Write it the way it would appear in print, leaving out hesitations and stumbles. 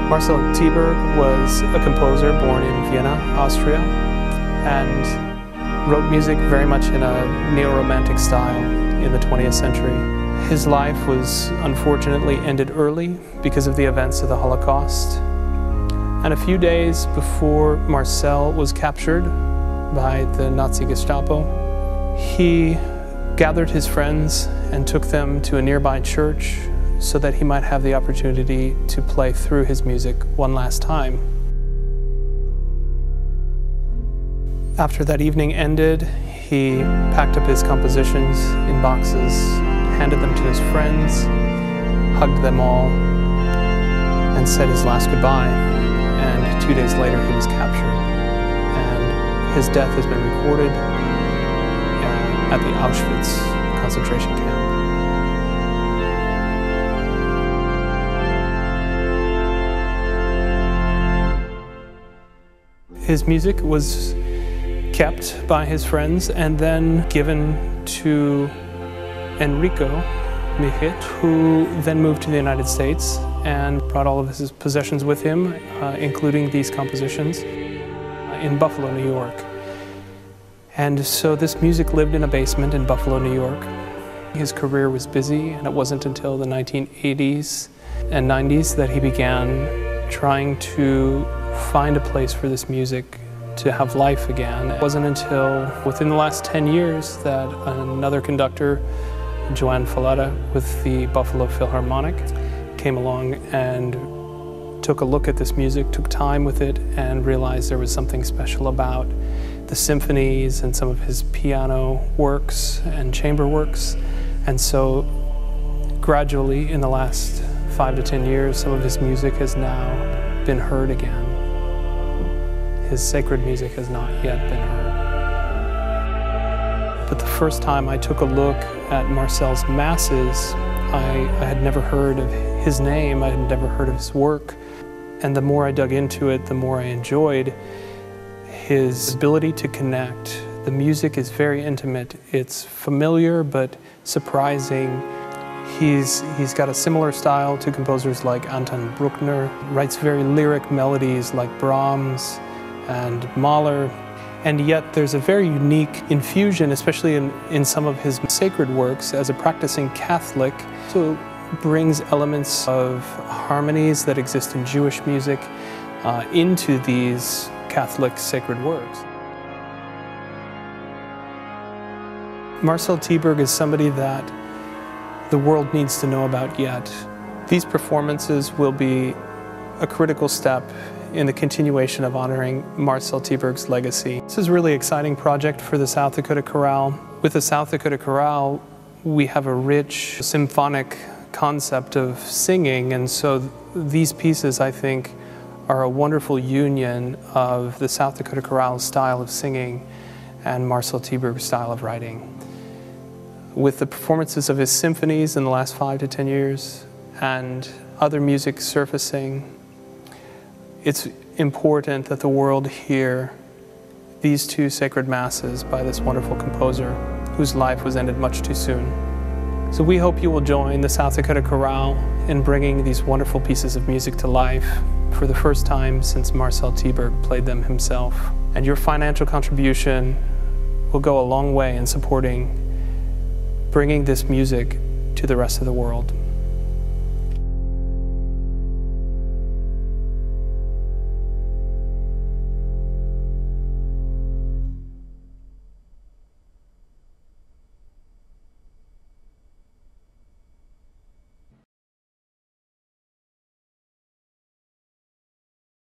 Marcel Tyberg was a composer born in Vienna, Austria, and wrote music very much in a neo-romantic style in the 20th century. His life was unfortunately ended early because of the events of the Holocaust. And a few days before Marcel was captured by the Nazi Gestapo, he gathered his friends and took them to a nearby church so that he might have the opportunity to play through his music one last time. After that evening ended, he packed up his compositions in boxes, handed them to his friends, hugged them all, and said his last goodbye. And 2 days later, he was captured. And his death has been recorded at the Auschwitz concentration camp. His music was kept by his friends and then given to Enrico Mihich, who then moved to the United States and brought all of his possessions with him, including these compositions, in Buffalo, New York. And so this music lived in a basement in Buffalo, New York. His career was busy, and it wasn't until the 1980s and 90s that he began trying to find a place for this music to have life again. It wasn't until within the last 10 years that another conductor, Joanne Falletta with the Buffalo Philharmonic, came along and took a look at this music, took time with it, and realized there was something special about the symphonies and some of his piano works and chamber works. And so gradually, in the last 5 to 10 years, some of his music has now been heard again. His sacred music has not yet been heard. But the first time I took a look at Marcel's masses, I had never heard of his name, I had never heard of his work. And the more I dug into it, the more I enjoyed his ability to connect. The music is very intimate. It's familiar but surprising. He's got a similar style to composers like Anton Bruckner, writes very lyric melodies like Brahms and Mahler, and yet there's a very unique infusion, especially in some of his sacred works as a practicing Catholic. So brings elements of harmonies that exist in Jewish music into these Catholic sacred works. Marcel Tyberg is somebody that the world needs to know about yet. These performances will be a critical step in the continuation of honoring Marcel Tyberg's legacy. This is a really exciting project for the South Dakota Chorale. With the South Dakota Chorale, we have a rich symphonic concept of singing, and so these pieces, I think, are a wonderful union of the South Dakota Chorale style of singing and Marcel Tyberg's style of writing. With the performances of his symphonies in the last 5 to 10 years and other music surfacing, it's important that the world hear these two sacred masses by this wonderful composer whose life was ended much too soon. So we hope you will join the South Dakota Chorale in bringing these wonderful pieces of music to life for the first time since Marcel Tyberg played them himself. And your financial contribution will go a long way in supporting bringing this music to the rest of the world.